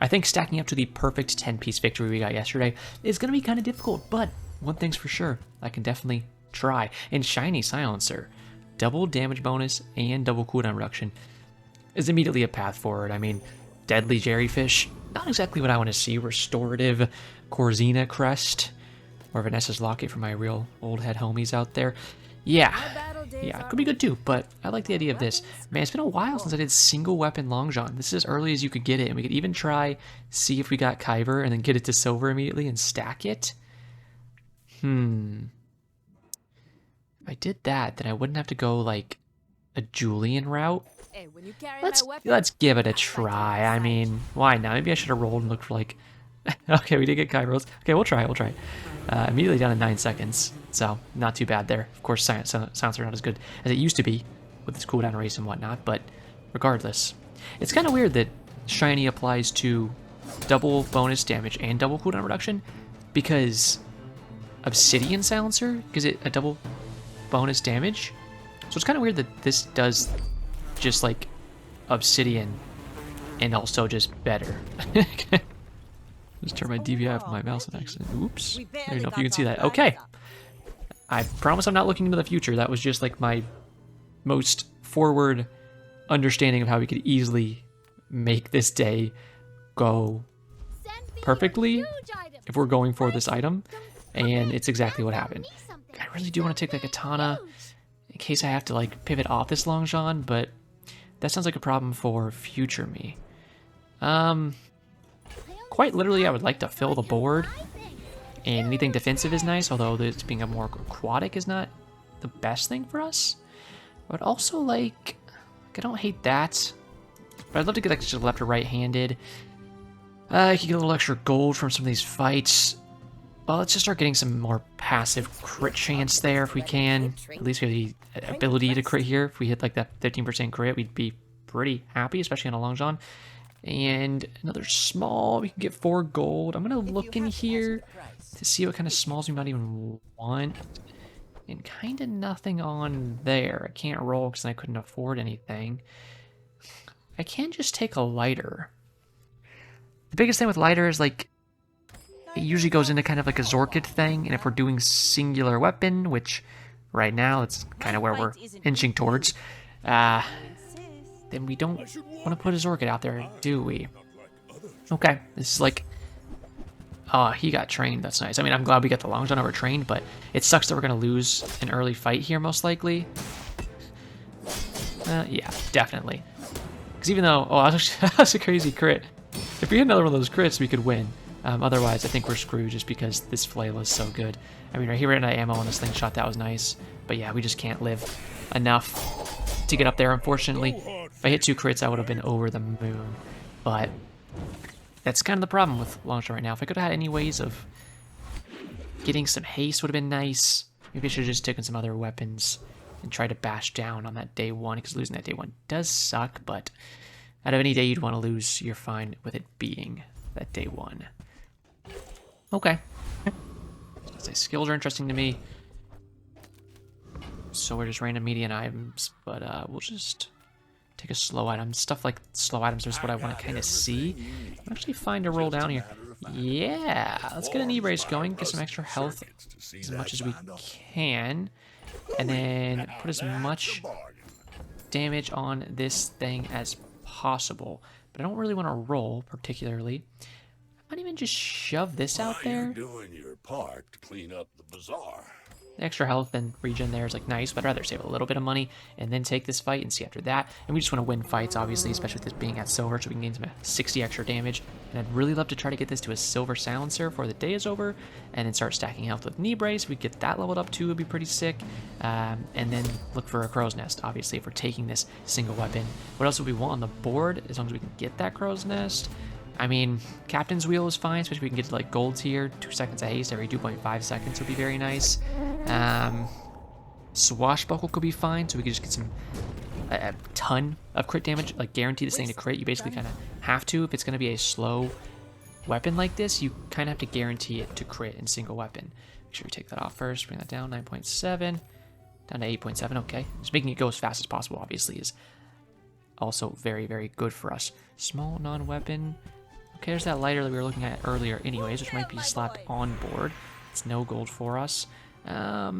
I think stacking up to the perfect 10-piece victory we got yesterday is going to be kind of difficult, but one thing's for sure, I can definitely try. And Shiny Silencer, double damage bonus and double cooldown reduction is immediately a path forward. I mean, Deadly Jellyfish, not exactly what I want to see. Restorative Corzina Crest, or Vanessa's Locket for my real old head homies out there. Yeah, it could be good too, but I like the idea of this. Man, it's been a while since I did single weapon Long John. This is as early as you could get it, and we could even try, see if we got Kyber, and then get it to silver immediately and stack it. If I did that, then I wouldn't have to go, like, a Julian route. Let's give it a try. I mean, why not? Maybe I should have rolled and looked for, like... Okay, we did get Kyber. Okay, we'll try. Immediately down to 9 seconds, so not too bad there. Of course, sounds are not as good as it used to be with its cooldown race and whatnot, but regardless. It's kind of weird that Shiny applies to double bonus damage and double cooldown reduction, because Obsidian Silencer gives it a double bonus damage. So it's kind of weird that this does just like Obsidian and also just better. Just turn my DVI off my mouse on accident. Oops. I don't know if you can see that. Okay. I promise I'm not looking into the future. That was just like my most forward understanding of how we could easily make this day go perfectly if we're going for this item. And it's exactly what happened. I really do want to take that katana in case I have to like pivot off this Long John, but that sounds like a problem for future me. Quite literally, I would like to fill the board, and anything defensive is nice, although this being a more aquatic is not the best thing for us. But also, like, I don't hate that, but I'd love to get like just left or right-handed. I could get a little extra gold from some of these fights. Well, let's just start getting some more passive crit chance there if we can. At least we have the ability to crit here. If we hit like that 15% crit, we'd be pretty happy, especially on a Long John. And another small, we can get 4 gold. I'm going to look in here to see what kind of smalls we might even want. And kind of nothing on there. I can't roll because I couldn't afford anything. I can just take a lighter. The biggest thing with lighter is like, it usually goes into kind of like a Zorkid thing. And if we're doing singular weapon, which right now it's kind of where we're inching towards, then we don't want to put a Zorkid out there, do we? Okay, this is like... Oh, he got trained. That's nice. I mean, I'm glad we got the Long John over trained, but it sucks that we're going to lose an early fight here, most likely. Yeah, definitely. Because even though... Oh, that's a crazy crit. If we hit another one of those crits, we could win. Otherwise, I think we're screwed just because this flail is so good. I mean, right here, ran out of ammo on this slingshot. That was nice. But yeah, we just can't live enough to get up there, unfortunately. If I hit 2 crits, I would have been over the moon. But that's kind of the problem with Long John right now. If I could have had any ways of getting some haste, would have been nice. Maybe I should have just taken some other weapons and tried to bash down on that day 1, because losing that day 1 does suck, but out of any day you'd want to lose, you're fine with it being that day 1. Okay. So skills are interesting to me. So we're just random median items, but we'll just take a slow item. Stuff like slow items is what I want to kind of see. I'll actually find a roll down here. Yeah, let's get an E-brace going, get some extra health as much as we can, and then put as much damage on this thing as possible. But I don't really want to roll particularly. I might even just shove this out there. Doing your part to clean up the bazaar. The extra health and regen there is like nice, but I'd rather save a little bit of money and then take this fight and see after that. And we just want to win fights, obviously, especially with this being at silver, so we can gain some 60 extra damage. And I'd really love to try to get this to a silver silencer before the day is over, and then start stacking health with knee brace. We get that leveled up too, would be pretty sick. And then look for a crow's nest, obviously, if we're taking this single weapon. What else would we want on the board, as long as we can get that crow's nest? I mean, Captain's Wheel is fine, especially if we can get to like golds here. 2 seconds of haste every 2.5 seconds would be very nice. Swashbuckle could be fine, so we could just get some a ton of crit damage, like guarantee this thing to crit. You basically kind of have to. If it's going to be a slow weapon like this, you kind of have to guarantee it to crit in single weapon. Make sure we take that off first, bring that down, 9.7, down to 8.7, okay. Just making it go as fast as possible, obviously, is also very, very good for us. Small non-weapon. Okay, there's that lighter that we were looking at earlier anyways, which might be slapped on board. It's no gold for us. I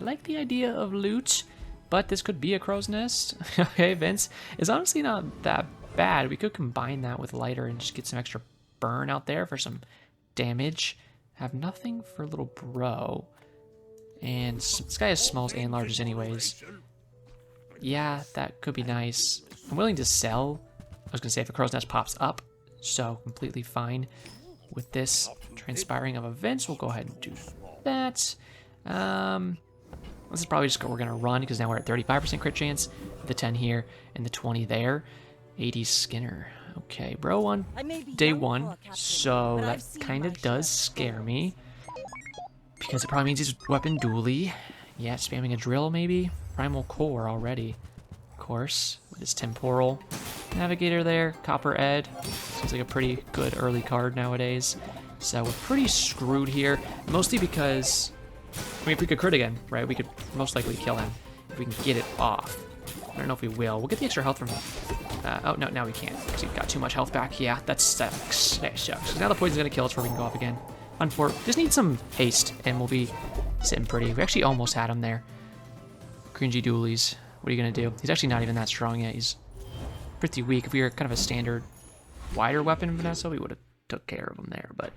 like the idea of loot, but this could be a crow's nest. Okay, Vince is honestly not that bad. We could combine that with lighter and just get some extra burn out there for some damage. Have nothing for little bro. And this guy has smalls and larges anyways. Yeah, that could be nice. I'm willing to sell. I was going to say if a crow's nest pops up, so completely fine with this transpiring of events. We'll go ahead and do that. This is probably just what we're going to run because now we're at 35% crit chance. The 10 here and the 20 there. 80 Skinner. Okay, bro on day 1, so that kind of does scare me. Because it probably means he's weapon dually. Yeah, spamming a drill maybe. Primal core already. Of course, with his temporal. Navigator there, Copper Ed. Seems like a pretty good early card nowadays. So we're pretty screwed here. Mostly because, I mean, if we could crit again, right, we could most likely kill him. If we can get it off. I don't know if we will. We'll get the extra health from oh, no, now we can't. Because we've got too much health back. Yeah, that sucks. That sucks. So now the poison's going to kill us before we can go off again. Just need some haste, and we'll be sitting pretty. We actually almost had him there. Cringy dualies. What are you going to do? He's actually not even that strong yet. He's pretty weak. If we were kind of a standard wider weapon, Vanessa, we would have took care of him there, but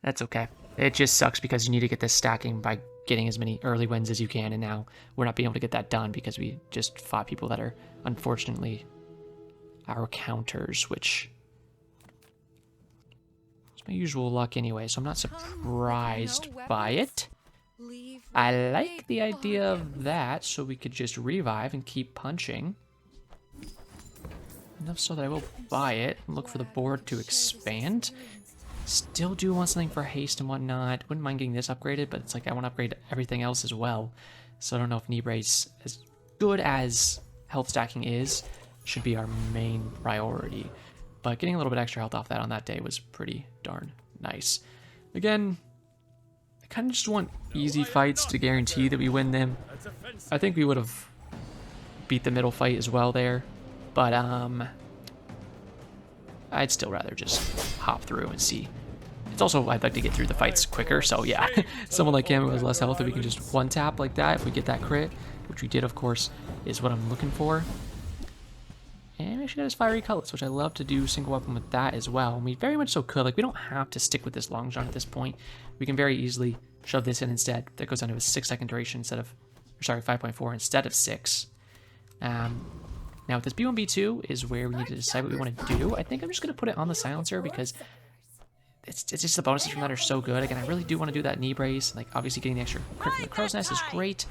that's okay. It just sucks because you need to get this stacking by getting as many early wins as you can, and now we're not being able to get that done because we just fought people that are, unfortunately, our counters, which is my usual luck anyway, so I'm not surprised by it. I like the idea of that, so we could just revive and keep punching. Enough so that I will buy it and look for the board to expand. Still do want something for haste and whatnot. Wouldn't mind getting this upgraded, but it's like I want to upgrade everything else as well. So I don't know if knee brace, as good as health stacking is, should be our main priority. But getting a little bit extra health off that on that day was pretty darn nice. Again, I kind of just want easy fights to guarantee that we win them. I think we would have beat the middle fight as well there. But I'd still rather just hop through and see. It's also, I'd like to get through the fights quicker, so yeah. Someone like him who has less health, if we can just one tap like that, if we get that crit, which we did, of course, is what I'm looking for. And we actually got his Fiery Cutlass, which I love to do single weapon with that as well. And we very much so could. Like, we don't have to stick with this Long John at this point. We can very easily shove this in instead. That goes down to a 6-second duration instead of, sorry, 5.4 instead of 6. Now with this B1, B2 is where we need to decide what we want to do. I think I'm just going to put it on the silencer because it's just the bonuses from that are so good. Again, I really do want to do that knee brace. Like, obviously getting the extra crit from the crow's nest is great.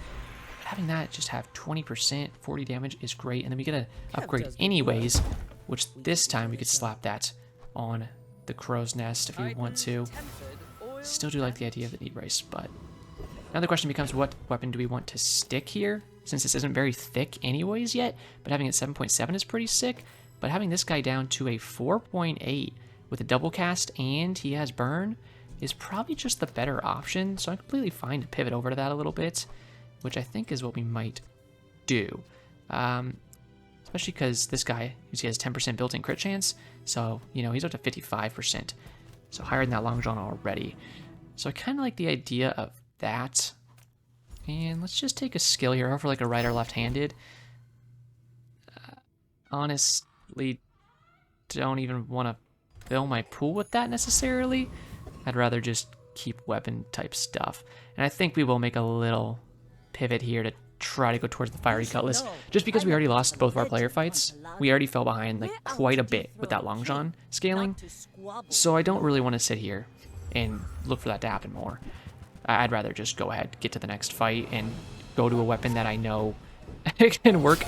But having that just have 20%, 40 damage is great. And then we get an upgrade anyways, which this time we could slap that on the crow's nest if we want to. Still do like the idea of the knee brace, but now the question becomes, what weapon do we want to stick here? Since this isn't very thick anyways yet, but having it 7.7 is pretty sick. But having this guy down to a 4.8 with a double cast and he has burn is probably just the better option. So I'm completely fine to pivot over to that a little bit, which I think is what we might do. Especially because this guy, he has 10% built-in crit chance. So, you know, he's up to 55%. So higher than that Long John already. So I kind of like the idea of that. And let's just take a skill here for like a right or left-handed. Honestly, don't even want to fill my pool with that necessarily. I'd rather just keep weapon type stuff. And I think we will make a little pivot here to try to go towards the Fiery Cutlass. Just because we already lost both of our player fights, we already fell behind like quite a bit with that Long John scaling. So I don't really want to sit here and look for that to happen more. I'd rather just go ahead, get to the next fight, and go to a weapon that I know can work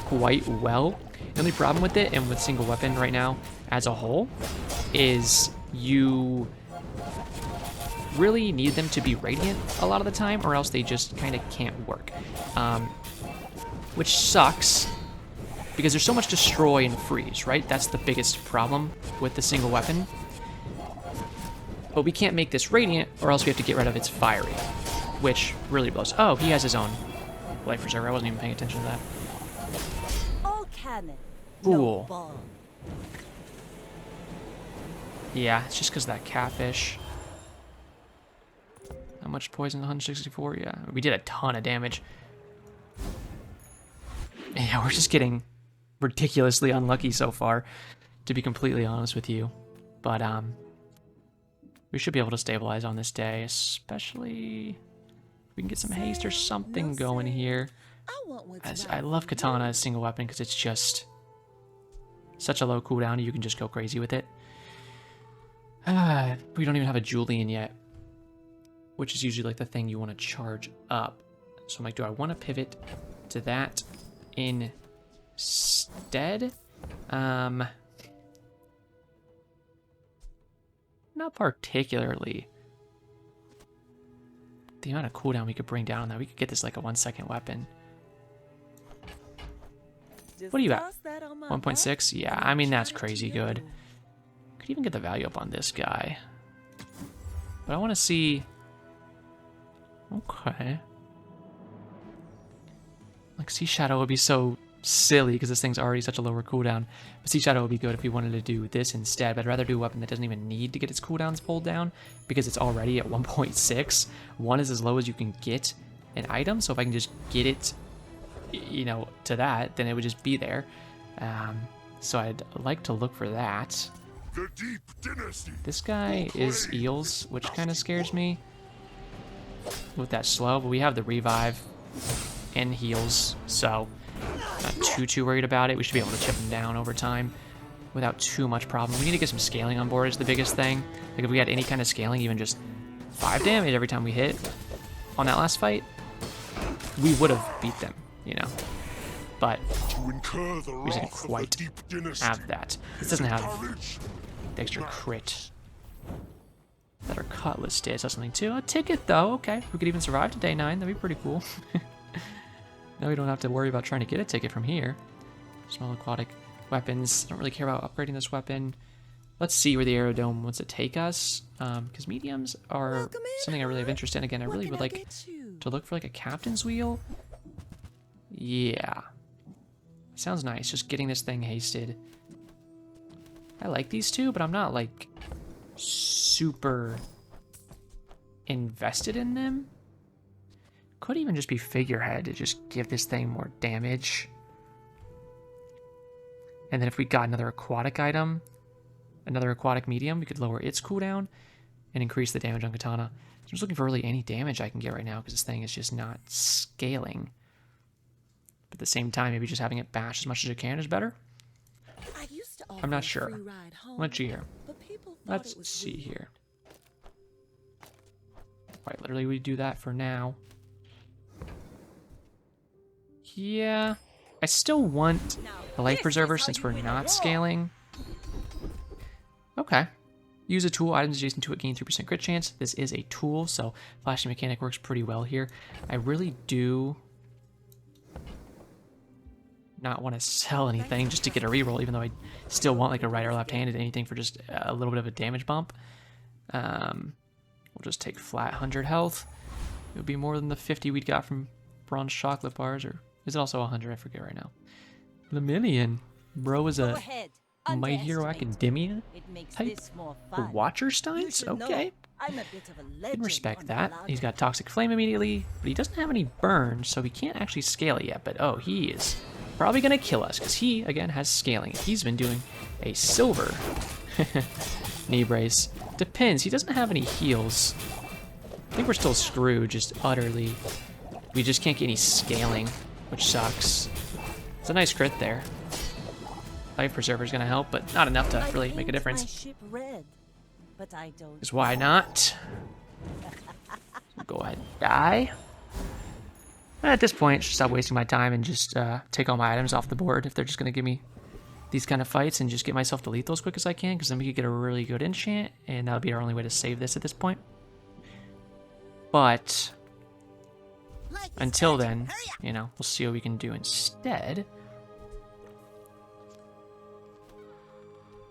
quite well. The only problem with it, and with single weapon right now as a whole, is you really need them to be radiant a lot of the time, or else they just kind of can't work. Which sucks, because there's so much destroy and freeze, right? That's the biggest problem with the single weapon. But we can't make this radiant, or else we have to get rid of its fiery, which really blows. Oh, he has his own life reserve. I wasn't even paying attention to that. Cool. Yeah, it's just because of that catfish. How much poison? 164? Yeah, we did a ton of damage. Yeah, we're just getting ridiculously unlucky so far, to be completely honest with you. But, we should be able to stabilize on this day, especially if we can get some haste or something going here. I love Katana as single weapon because it's just such a low cooldown, you can just go crazy with it. We don't even have a Julian yet, which is usually like the thing you want to charge up. So I'm like, do I want to pivot to that instead? Not particularly. The amount of cooldown we could bring down on that, we could get this like a 1-second weapon. What do you got? 1.6? Yeah, I mean, that's crazy good. Could even get the value up on this guy. But I want to see... Okay. Like, Sea Shadow would be so silly because this thing's already such a lower cooldown. But Sea Shadow would be good if we wanted to do this instead. But I'd rather do a weapon that doesn't even need to get its cooldowns pulled down because it's already at 1.6. 1 is as low as you can get an item. So if I can just get it, you know, to that, then it would just be there. So I'd like to look for that. The Deep Dynasty. This guy is Eels, which kind of scares me with that slow, but we have the revive and heals, so not too worried about it. We should be able to chip him down over time without too much problem. We need to get some scaling on board is the biggest thing. Like if we had any kind of scaling, even just 5 damage every time we hit on that last fight, we would have beat them, you know. But we didn't quite have that. This doesn't have the extra crit that our Cutlass did. So that's something too. A ticket though, okay. We could even survive to day 9. That'd be pretty cool. Now we don't have to worry about trying to get a ticket from here. Small aquatic weapons. I don't really care about upgrading this weapon. Let's see where the Aerodome wants to take us. Because mediums are something I really have interest in. Again, I really would like to look for like a captain's wheel. Yeah. Sounds nice. Just getting this thing hasted. I like these two, but I'm not like super invested in them. Could even just be figurehead to just give this thing more damage. And then if we got another aquatic item, another aquatic medium, we could lower its cooldown and increase the damage on Katana. So I'm just looking for really any damage I can get right now because this thing is just not scaling. But at the same time, maybe just having it bash as much as it can is better. I'm not sure. What'd you hear? Let's see here. Right, literally we do that for now. Yeah. I still want the Life Preserver since we're not scaling. Okay. Use a tool, items adjacent to it gain 3% crit chance. This is a tool, so flashing mechanic works pretty well here. I really do not want to sell anything just to get a reroll, even though I still want like a right or left-handed anything for just a little bit of a damage bump. We'll just take flat 100 health. It would be more than the 50 we'd got from bronze chocolate bars, or is it also 100? I forget right now. Lemillion. Bro is a My Hero Academia type. The Watcher Steins? Okay. I can respect that. He's got Toxic Flame immediately, but he doesn't have any burn, so he can't actually scale it yet. But oh, he is probably going to kill us, because he, again, has scaling. He's been doing a silver knee brace. Depends. He doesn't have any heals. I think we're still screwed, just utterly. We just can't get any scaling, which sucks. It's a nice crit there. Life Preserver is going to help, but not enough to really make a difference. Because why not? Go ahead and die. At this point, I should stop wasting my time and just take all my items off the board if they're just going to give me these kind of fights and just get myself to lethal as quick as I can, because then we could get a really good enchant, and that would be our only way to save this at this point. But until then, you know, we'll see what we can do instead.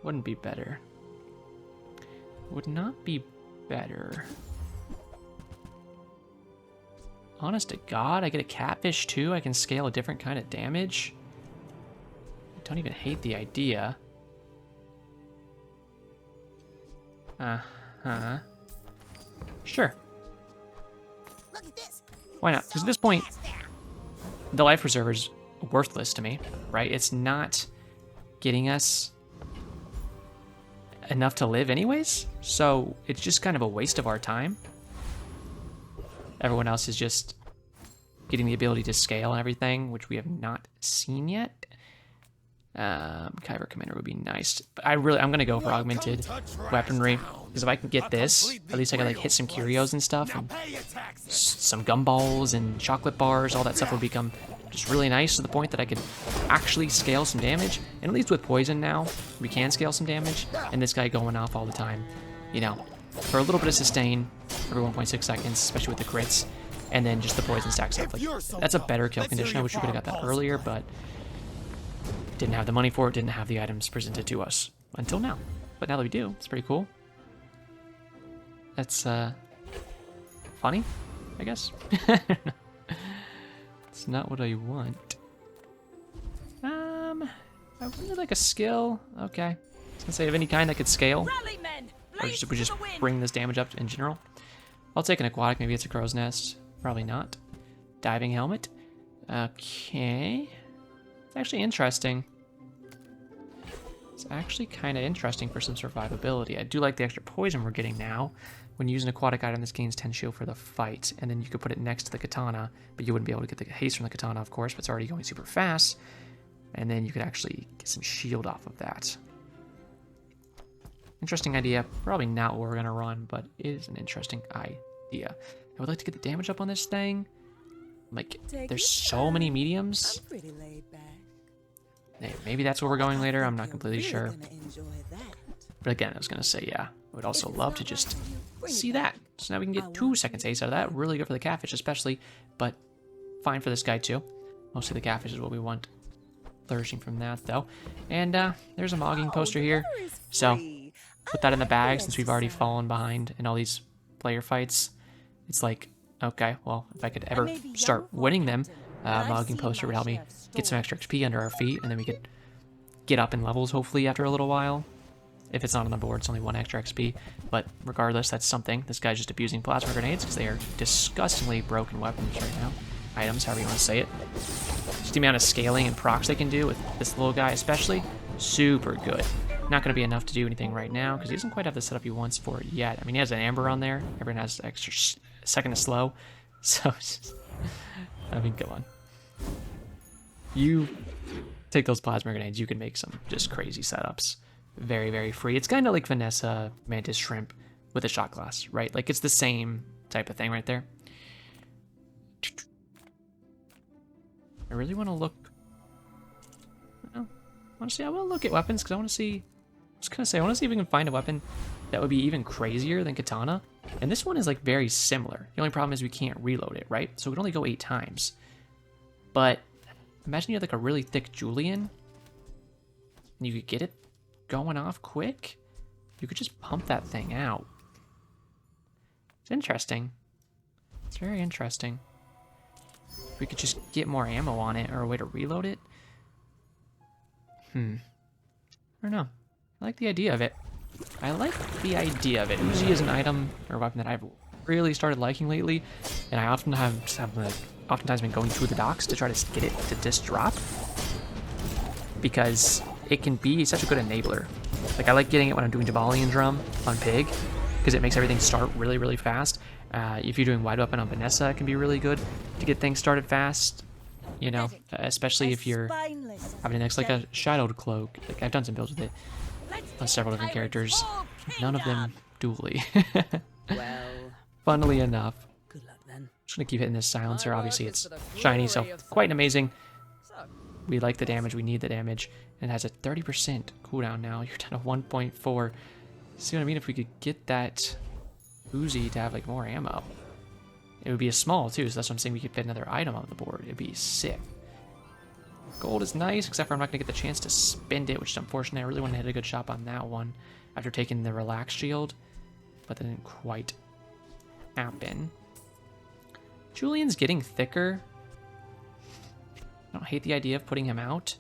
Wouldn't be better. Would not be better. Honest to God, I get a catfish too. I can scale a different kind of damage. I don't even hate the idea. Uh-huh. Sure. Look at this. Why not? Because at this point, the life preserver is worthless to me, right? It's not getting us enough to live anyways, so it's just kind of a waste of our time. Everyone else is just getting the ability to scale and everything, which we have not seen yet. Kyber Commander would be nice, but I'm gonna go for augmented weaponry, because if I can get this, at least I can like hit some curios and stuff, and some gumballs and chocolate bars. All that stuff would become just really nice, to the point that I could actually scale some damage. And at least with poison now, we can scale some damage. And this guy going off all the time, you know, for a little bit of sustain every 1.6 seconds, especially with the crits, and then just the poison stacks up. Like, that's a better kill condition. I wish we could have got that earlier, but didn't have the money for it, didn't have the items presented to us until now. But now that we do, it's pretty cool. That's funny, I guess. It's not what I want. I really like a skill. Okay, I was gonna say of any kind that could scale, or just we just bring this damage up in general. I'll take an aquatic. Maybe it's a crow's nest. Probably not. Diving helmet. Okay, it's actually interesting. It's actually kind of interesting for some survivability. I do like the extra poison we're getting now. When you use an aquatic item, this gains 10 shield for the fight, and then you could put it next to the katana, but you wouldn't be able to get the haste from the katana, of course, but it's already going super fast, and then you could actually get some shield off of that. Interesting idea. Probably not what we're going to run, but it is an interesting idea. I would like to get the damage up on this thing. Like, there's so many mediums. I'm pretty laid back. Hey, maybe that's where we're going later. I'm not completely sure. But again, I was going to say, yeah, I would also love to just see that. So now we can get 2 seconds haste out of that. Really good for the catfish especially, but fine for this guy too. Mostly the catfish is what we want. Flourishing from that though. And there's a mogging poster here. So put that in the bag since we've already fallen behind in all these player fights. It's like, okay, well, if I could ever start winning them, mogging poster would help me get some extra XP under our feet, and then we could get up in levels hopefully after a little while. If it's not on the board, it's only 1 extra XP, but regardless, that's something. This guy's just abusing plasma grenades because they are disgustingly broken weapons right now. Items, however you want to say it. Just the amount of scaling and procs they can do with this little guy especially, super good. Not going to be enough to do anything right now because he doesn't quite have the setup he wants for it yet. I mean, he has an amber on there. Everyone has extra second to slow. So, I mean, come on. You take those plasma grenades, you can make some just crazy setups. Very, very free. It's kind of like Vanessa Mantis Shrimp with a shot glass, right? Like, it's the same type of thing right there. I really want to look... Well, honestly, I will look at weapons because I want to see... I was going to say, I want to see if we can find a weapon that would be even crazier than Katana. And this one is, like, very similar. The only problem is we can't reload it, right? So it can only go 8 times. But imagine you had, like, a really thick Julian. And you could get it going off quick. You could just pump that thing out. It's interesting. It's very interesting. If we could just get more ammo on it or a way to reload it. I don't know. I like the idea of it. I like the idea of it. Uzi is an item or weapon that I've really started liking lately, and I often oftentimes been going through the docks to try to get it to disc drop because it can be such a good enabler. Like, I like getting it when I'm doing Jabalian Drum on Pig because it makes everything start really, really fast. If you're doing Wide Weapon on Vanessa, it can be really good to get things started fast. You know, especially if you're having next like a Shadowed Cloak. Like, I've done some builds with it on several different characters. None of them dually. Well, Funnily enough. good luck then. Just gonna keep hitting this silencer. Obviously, it's shiny, so quite amazing. We like the damage. We need the damage. And it has a 30% cooldown now. You're down to 1.4. See what I mean? If we could get that Uzi to have like more ammo, it would be a small too. So that's what I'm saying. We could fit another item on the board. It'd be sick. Gold is nice, except for I'm not gonna get the chance to spend it, which is unfortunate. I really want to hit a good shot on that one after taking the relax shield, but that didn't quite happen. Julian's getting thicker. I don't hate the idea of putting him out,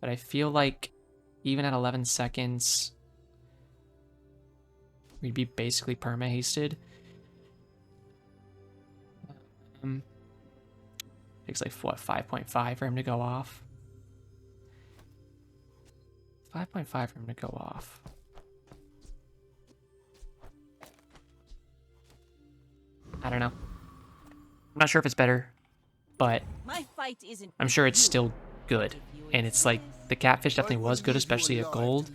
but I feel like even at 11 seconds, we'd be basically perma-hasted. Takes like, what, 5.5 for him to go off? 5.5 for him to go off. I don't know. I'm not sure if it's better, but My fight isn't I'm sure it's still good. And it's like, the catfish definitely was good, especially at gold,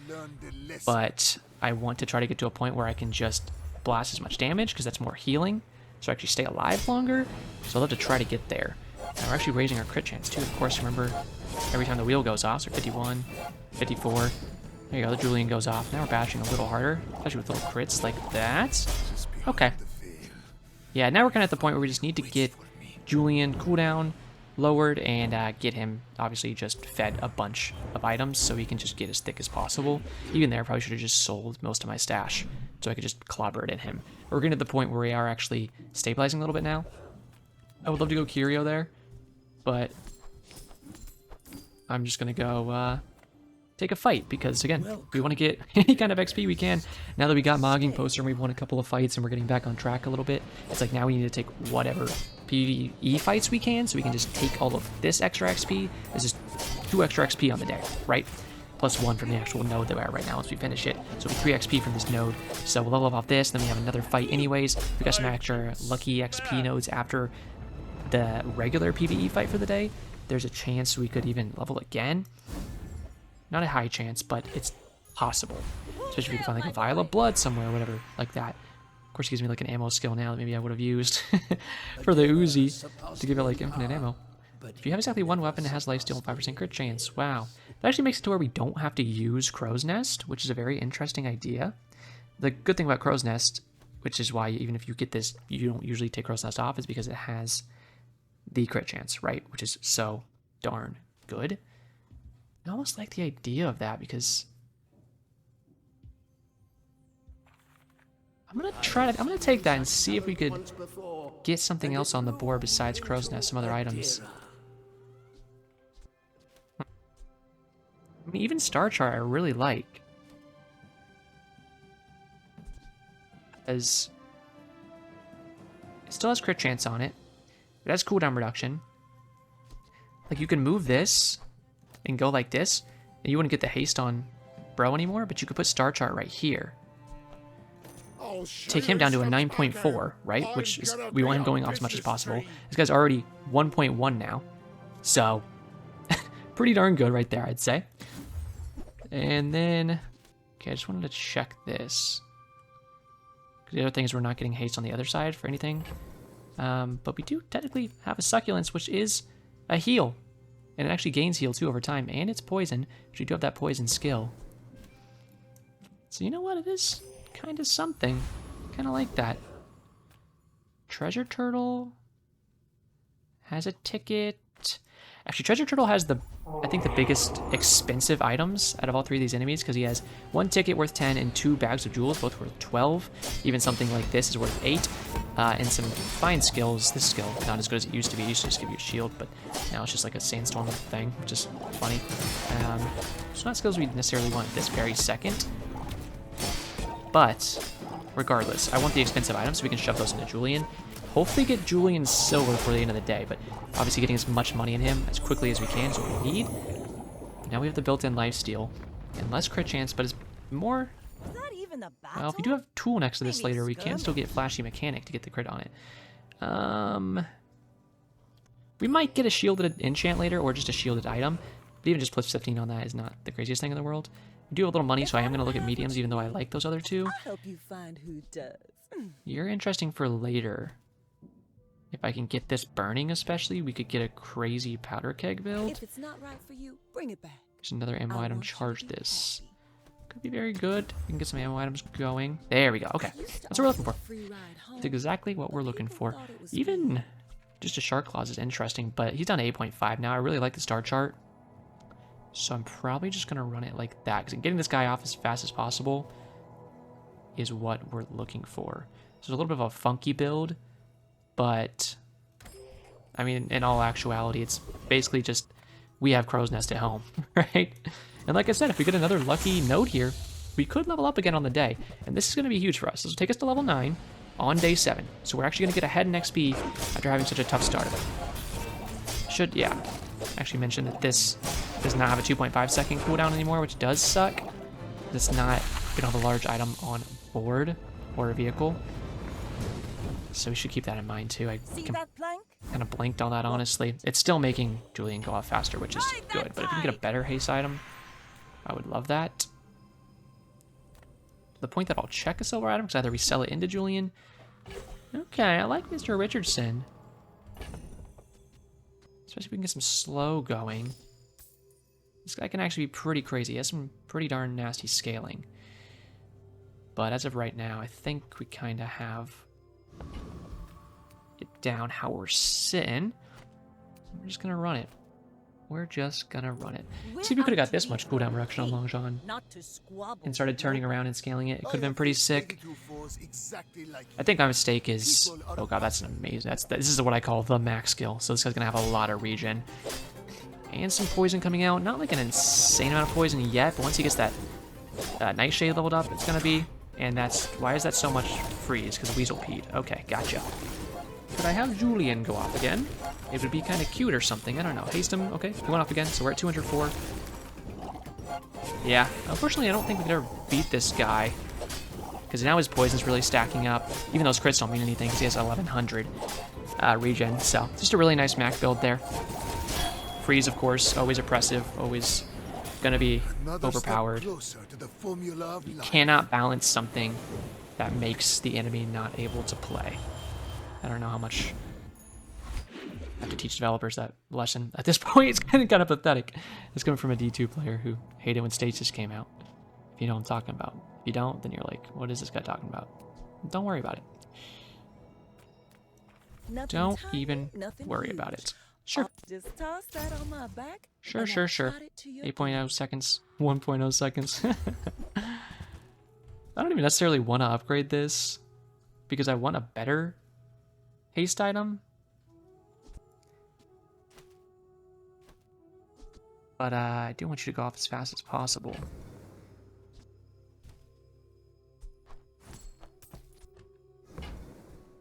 but I want to try to get to a point where I can just blast as much damage, because that's more healing, so I actually stay alive longer. So I'll have to try to get there. And we're actually raising our crit chance too, of course. Remember, every time the wheel goes off, so 51, 54. There you go, the Julian goes off. Now we're bashing a little harder, especially with little crits like that. Okay. Yeah, now we're kind of at the point where we just need to get Julian cooldown lowered and get him, obviously, just fed a bunch of items so he can just get as thick as possible. Even there, I probably should have just sold most of my stash so I could just clobber it at him. We're getting to the point where we are actually stabilizing a little bit now. I would love to go Curio there, but I'm just going to go take a fight because, again, we want to get any kind of XP we can. Now that we got Mogging Poster and we've won a couple of fights and we're getting back on track a little bit, it's like now we need to take whatever PvE fights we can so we can just take all of this extra XP. It's just 2 extra XP on the day, right? Plus 1 from the actual node that we're at right now once we finish it. So 3 XP from this node. So we'll level up off this, then we have another fight anyways. We got some extra lucky XP nodes after the regular PvE fight for the day. There's a chance we could even level again. Not a high chance, but it's possible. Especially if we can find like a vial of blood somewhere or whatever like that. Of course, it gives me like an ammo skill now that maybe I would have used for the Uzi to give it like infinite ammo. If you have exactly one weapon, it has lifesteal and 5% crit chance. Wow. That actually makes it to where we don't have to use Crow's Nest, which is a very interesting idea. The good thing about Crow's Nest, which is why even if you get this, you don't usually take Crow's Nest off, is because it has the crit chance, right? Which is so darn good. I almost like the idea of that because I'm gonna take that and see if we could get something else on the board besides Crow's Nest, some other items. I mean, even Star Chart I really like. As it still has crit chance on it. It has cooldown reduction. Like you can move this and go like this, and you wouldn't get the haste on Bro anymore, but you could put Star Chart right here. Take him down to a 9.4, right? Which is, we want him going off as much as possible. This guy's already 1.1 now. So, pretty darn good right there, I'd say. And then, okay, I just wanted to check this. The other thing is we're not getting haste on the other side for anything. But we do technically have a Succulence, which is a heal. And it actually gains heal too over time, and it's poison, which we do have that poison skill. So you know what, it is kind of something. Kind of like that. Treasure Turtle has a ticket. Actually, Treasure Turtle has I think the biggest expensive items out of all 3 of these enemies, because he has 1 ticket worth 10 and 2 bags of jewels, both worth 12. Even something like this is worth 8. And some fine skills. This skill, not as good as it used to be. It used to just give you a shield, but now it's just like a sandstorm thing, which is funny. It's not skills we necessarily want at this very second. But, regardless, I want the expensive items so we can shove those into Julian. Hopefully get Julian silver for the end of the day, but obviously getting as much money in him as quickly as we can is what we need. Now we have the built-in lifesteal, and less crit chance, but it's more... Well, if you do have Tool next to this later, we can still get Flashy Mechanic to get the crit on it. We might get a shielded enchant later, or just a shielded item, but even just plus 15 on that is not the craziest thing in the world. We do have a little money, so I am going to look at mediums, even though I like those other 2. I'll help you find who does. You're interesting for later. If I can get this burning especially, we could get a crazy powder keg build. If it's not right for you, bring it back. There's another ammo item, charge this. Could be very good. We can get some ammo items going. There we go, okay. That's what we're looking for. That's exactly what we're looking for. Even just a Shark Claws is interesting, but he's down to 8.5 now. I really like the Star Chart. So I'm probably just gonna run it like that, because getting this guy off as fast as possible is what we're looking for. So it's a little bit of a funky build, but I mean, in all actuality, it's basically just we have Crow's Nest at home, right? And like I said, if we get another lucky node here, we could level up again on the day. And this is going to be huge for us. This will take us to level 9 on day 7. So we're actually going to get ahead in XP after having such a tough start. Should, yeah, actually mention that this does not have a 2.5 second cooldown anymore, which does suck. It's not, we don't have a large item on board or a vehicle. So we should keep that in mind too. I kind of blanked on that, honestly. It's still making Julian go off faster, which is good. But if we can get a better haste item, I would love that. To the point that I'll check a silver item, because either we sell it into Julian. Okay, I like Mr. Richardson. Especially if we can get some slow going. This guy can actually be pretty crazy. He has some pretty darn nasty scaling. But as of right now, I think we kind of have it down how we're sitting. We're just going to run it. We're just going to run it. See if we could have got this much cooldown reduction on Long John and started turning around and scaling it. It could have been pretty sick. I think my mistake is... Oh god, that's an amazing... This is what I call the max skill. So this guy's going to have a lot of regen. And some poison coming out. Not like an insane amount of poison yet, but once he gets that Nightshade leveled up, it's going to be... And that's... Why is that so much freeze? Because Weasel peed. Okay, gotcha. Could I have Julian go off again? It would be kind of cute or something. I don't know. Haste him. Okay, he went off again, so we're at 204. Yeah, unfortunately, I don't think we could ever beat this guy. Because now his poison's really stacking up. Even though his crits don't mean anything, because he has 1100 regen. So, just a really nice Mac build there. Freeze, of course, always oppressive, always going to be overpowered. You cannot balance something that makes the enemy not able to play. I don't know how much I have to teach developers that lesson. At this point, it's kind of pathetic. It's coming from a D2 player who hated when Stasis came out. If you know what I'm talking about. If you don't, then you're like, what is this guy talking about? Don't worry about it. Don't even worry about it. Sure. Just toss that on my back. Sure. 8.0 seconds. 1.0 seconds. I don't even necessarily want to upgrade this because I want a better haste item. But I do want you to go off as fast as possible.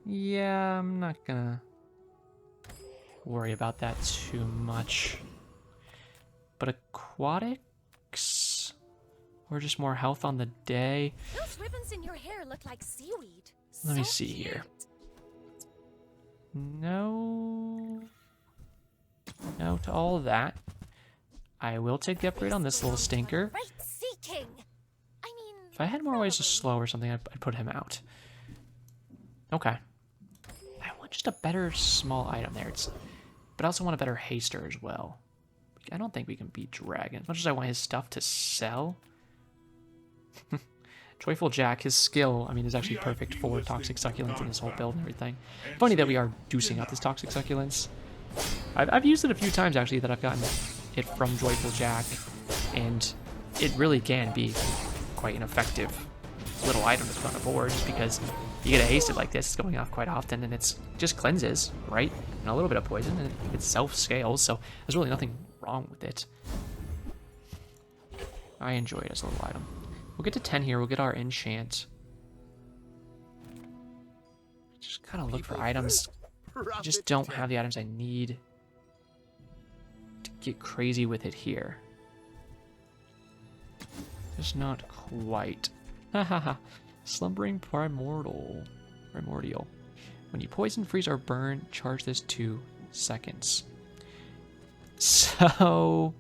Yeah, I'm not gonna worry about that too much. But aquatics? Or just more health on the day? Those ribbons in your hair look like seaweed. Let me see here. No to all of that. I will take the upgrade on this little stinker. If I had more ways to slow or something, I'd put him out. Okay. I want just a better small item there. But I also want a better haster as well. I don't think we can beat Dragon. As much as I want his stuff to sell. Joyful Jack, his skill, I mean, is actually perfect for Toxic Succulents and his whole build and everything. Funny that we are juicing out this Toxic Succulents. I've used it a few times, actually, that I've gotten it from Joyful Jack. And it really can be quite an effective little item to put on the board, just because you get a hasted like this, it's going off quite often, and it's just cleanses, right? And a little bit of poison, and it self-scales, so there's really nothing wrong with it. I enjoy it as a little item. We'll get to 10 here, we'll get our enchant. Just kind of look for items. I just don't have the items I need to get crazy with it here. Just not quite. Hahaha. Slumbering Primordial. When you poison, freeze, or burn, charge this 2 seconds. So...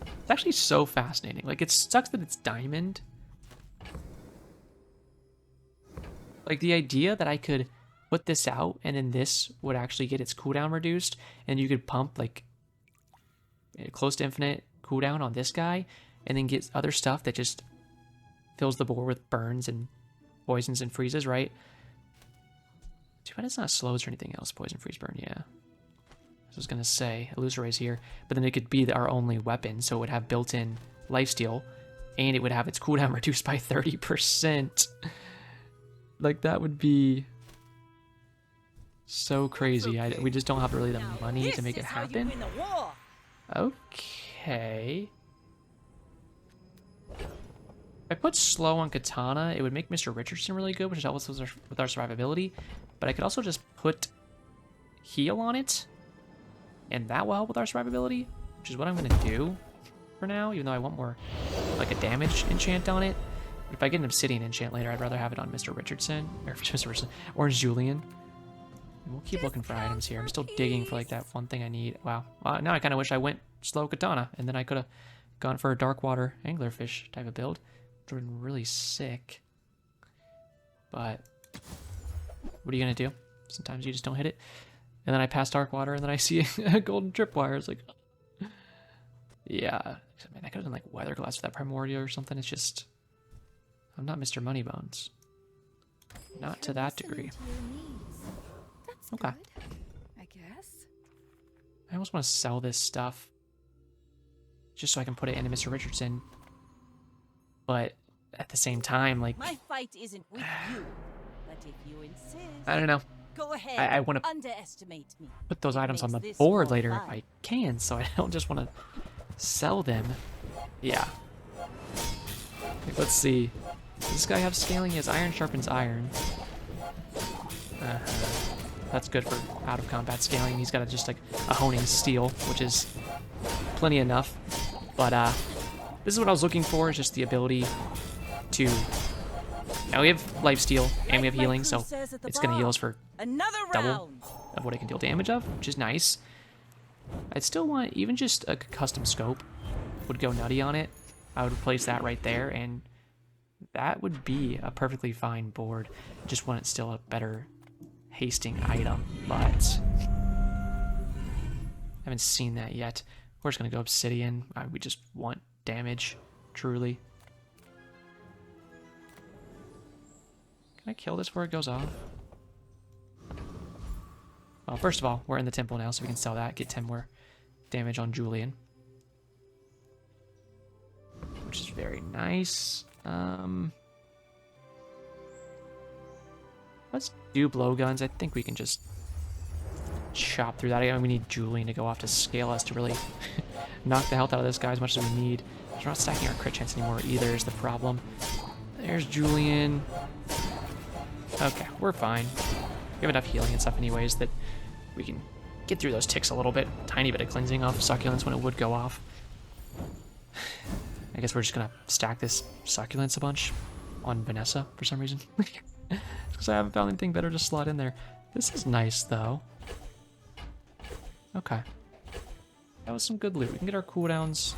It's actually so fascinating. Like, it sucks that it's diamond. Like, the idea that I could put this out, and then this would actually get its cooldown reduced, and you could pump, like, close to infinite cooldown on this guy, and then get other stuff that just fills the board with burns and poisons and freezes, right? Too bad it's not slows or anything else. Poison, freeze, burn, yeah. I was going to say, Illusoray's here, but then it could be our only weapon, so it would have built-in lifesteal, and it would have its cooldown reduced by 30%. Like, that would be so crazy. We just don't have really the money to make it happen. Okay. okay. If I put slow on Katana, it would make Mr. Richardson really good, which helps us with our survivability. But I could also just put heal on it, and that will help with our survivability, which is what I'm going to do for now, even though I want more, like, a damage enchant on it. But if I get an obsidian enchant later, I'd rather have it on Mr. Richardson, or Mr. Richardson, Orange Julian. And we'll keep looking for items here. I'm still digging for, like, that one thing I need. Wow. Now I kind of wish I went slow Katana, and then I could have gone for a dark water anglerfish type of build, which would have been really sick. But what are you going to do? Sometimes you just don't hit it. And then I pass dark water, and then I see a golden tripwire. It's like, yeah. Man, I could have done, like, weather glass with that primordial or something. It's just, I'm not Mr. Moneybones. Not to that degree. That's Okay. good, I guess. I almost want to sell this stuff just so I can put it into Mr. Richardson. But at the same time, like, My fight isn't with you, but if you insist, I don't know. go ahead. I want to underestimate me. put those items on the Makes this board more later fun. if I can, so I don't just want to sell them. Yeah. Like, let's see. Does this guy have scaling? He has iron sharpens iron. That's good for out of combat scaling. He's got just like a honing steel, which is plenty enough. But this is what I was looking for, is just the ability to. Now we have lifesteal and we have Like my healing, crew so says at the it's going to heal bar, us for Another double round. of what it can deal damage of, which is nice. I'd still want even just a custom scope would go nutty on it. I would place that right there, and that would be a perfectly fine board. Just want it still a better hasting item, but haven't seen that yet. We're just gonna go obsidian. We just want damage, truly. Can I kill this before it goes off? Well, first of all, we're in the temple now, so we can sell that, get 10 more damage on Julian, which is very nice. Let's do blowguns. I think we can just chop through that. We need Julian to go off to scale us to really knock the health out of this guy as much as we need. We're not stacking our crit chance anymore either is the problem. There's Julian. Okay, we're fine. We have enough healing and stuff anyways that we can get through those ticks a little bit. Tiny bit of cleansing off succulents when it would go off. I guess we're just gonna stack this succulents a bunch on Vanessa for some reason. Because I haven't found anything better to slot in there. This is nice though. Okay. That was some good loot. We can get our cooldowns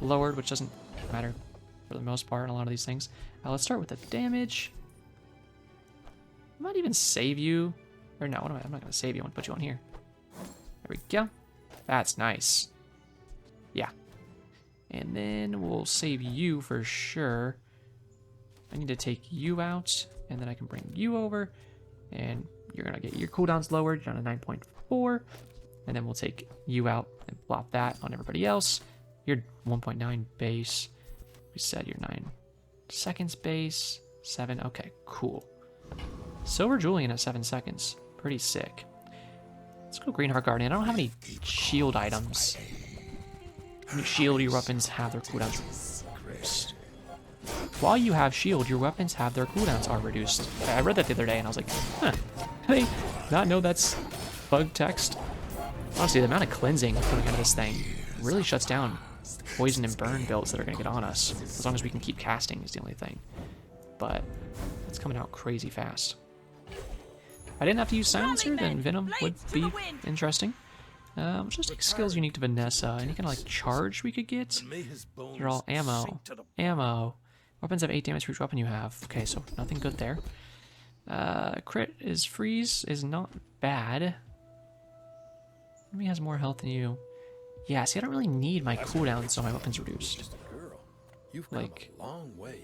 lowered, which doesn't matter for the most part in a lot of these things. Let's start with the damage. I might even save you. Or no, I'm not gonna save you. I'm gonna put you on here. There we go. That's nice. Yeah. And then we'll save you for sure. I need to take you out, and then I can bring you over, and you're gonna get your cooldowns lowered down to 9.4, and then we'll take you out and plop that on everybody else. You're 1.9 base. We said you're 9 seconds base. 7. Okay, cool. Silver Julian at 7 seconds. Pretty sick. Let's go Greenheart Guardian. I don't have any shield items. When you shield, your weapons have their cooldowns reduced. While you have shield, your weapons have their cooldowns are reduced. I read that the other day and I was like, huh, I not know that's bug text. Honestly, the amount of cleansing coming out of this thing really shuts down poison and burn builds that are going to get on us. As long as we can keep casting is the only thing. But it's coming out crazy fast. If I didn't have to use Silencer, then Venom would be interesting. Just like skills unique to Vanessa. Any kind of like charge we could get? They're all ammo. Ammo. Weapons have 8 damage for each weapon you have. Okay, so nothing good there. Crit is freeze is not bad. Enemy has more health than you. Yeah, see, I don't really need my cooldown, so my weapon's reduced. Like,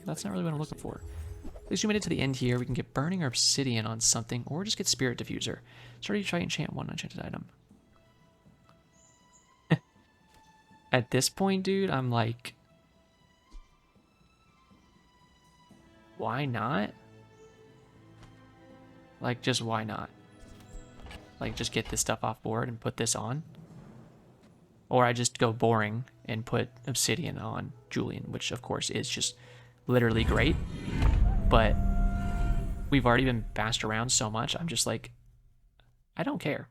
that's not really what I'm looking for. At least we made it to the end here. We can get burning or obsidian on something, or just get spirit diffuser. So already try and enchant one enchanted item. At this point, dude, I'm like, why not? Like, just why not? Like, just get this stuff off board and put this on. Or I just go boring and put Obsidian on Julian, which of course is just literally great. But we've already been bashed around so much, I'm just like, I don't care.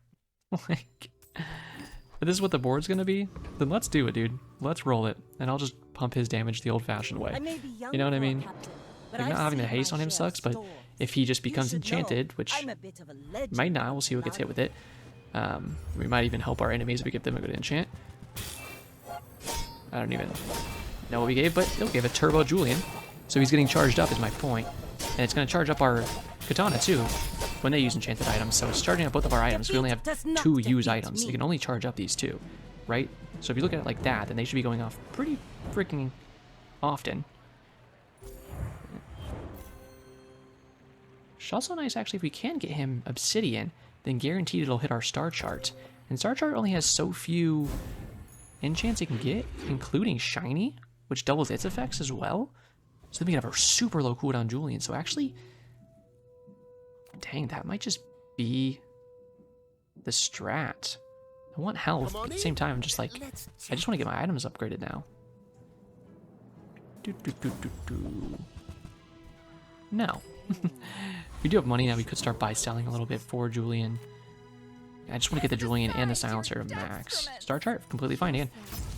Like, if this is what the board's gonna be, then let's do it, dude. Let's roll it, and I'll just pump his damage the old-fashioned way. You know what I mean? Like, not having the haste on him sucks, but if he just becomes enchanted, which might not, we'll see who gets hit with it. We might even help our enemies if we give them a good enchant. I don't even know what we gave, but they'll give a Turbo Julian. So he's getting charged up is my point. And it's going to charge up our Katana too when they use enchanted items. So it's charging up both of our items. We only have 2 use items. You can only charge up these 2, right? So if you look at it like that, then they should be going off pretty freaking often. It's also nice, actually, if we can get him Obsidian, then guaranteed it'll hit our star chart. And star chart only has so few enchants it can get, including Shiny, which doubles its effects as well. So then we can have a super low cooldown Julian. So actually, dang, that might just be the strat. I want health, but at the same time, I'm just like, I just want to get my items upgraded now. No. We do have money now. We could start buy-selling a little bit for Julian. I just want to get the Julian and the Silencer to max. Star chart, completely fine. And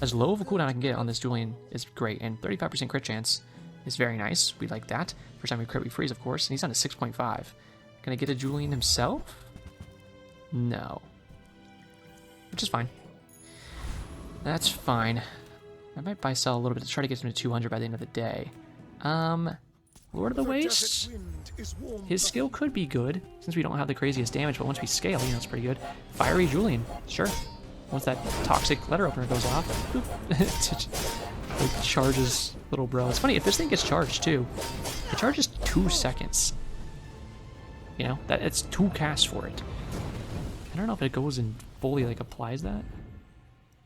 as low of a cooldown I can get on this Julian is great. And 35% crit chance is very nice. We like that. First time we crit, we freeze, of course. And he's on a 6.5. Can I get a Julian himself? No. Which is fine. That's fine. I might buy-sell a little bit to try to get him to 200 by the end of the day. Lord of the Wastes, his skill could be good, since we don't have the craziest damage, but once we scale, you know, it's pretty good. Fiery Julian, sure. Once that toxic letter opener goes off, it charges little bro. It's funny, if this thing gets charged too, it charges 2 seconds. You know, it's 2 casts for it. I don't know if it goes and fully, like, applies that.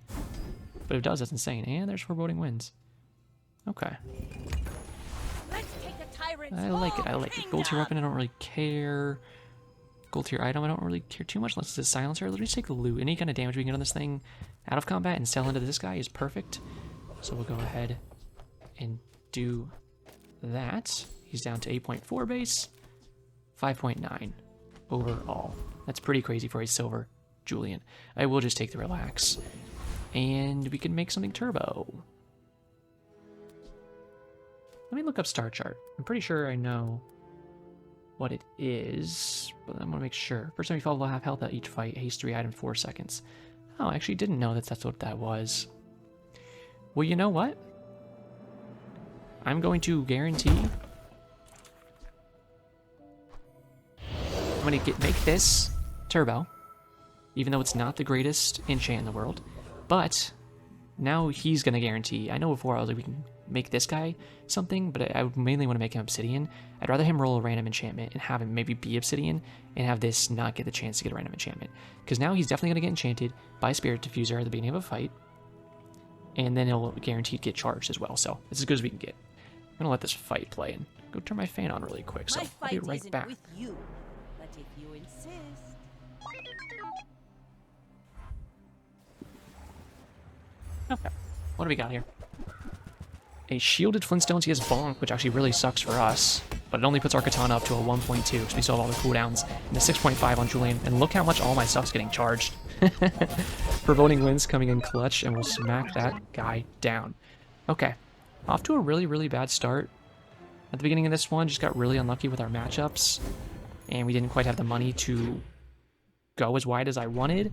But if it does, that's insane. And there's Foreboding Winds. Okay. I like it, I like it. Gold tier weapon, I don't really care. Gold tier item, I don't really care too much unless it's a silencer. Let's just take the loot. Any kind of damage we can get on this thing out of combat and sell into this guy is perfect. So we'll go ahead and do that. He's down to 8.4 base, 5.9 overall. That's pretty crazy for a silver Julian. I will just take the relax. And we can make something turbo. Let me look up star chart. I'm pretty sure I know what it is, but I'm gonna make sure. First time you fall below half health at each fight, haste 3 items 4 seconds. Oh, I actually didn't know that's what that was. Well, you know what? I'm going to guarantee I'm gonna make this turbo, even though it's not the greatest enchant in the world. But now he's gonna guarantee. I know before I was like, we can make this guy something, but I would mainly want to make him Obsidian. I'd rather him roll a random enchantment and have him maybe be Obsidian and have this not get the chance to get a random enchantment. Because now he's definitely going to get enchanted by Spirit Diffuser at the beginning of a fight. And then he'll guaranteed get charged as well. So it's as good as we can get. I'm going to let this fight play and go turn my fan on really quick. So I'll be right back. With you, but if you insist. Okay. What do we got here? A shielded Flintstones. He has Bonk, which actually really sucks for us. But it only puts our Katana up to a 1.2, because we still have all the cooldowns. And a 6.5 on Julian. And look how much all my stuff's getting charged. Foreboding Winds coming in clutch, and we'll smack that guy down. Okay. Off to a really, really bad start. At the beginning of this one, just got really unlucky with our matchups. And we didn't quite have the money to go as wide as I wanted.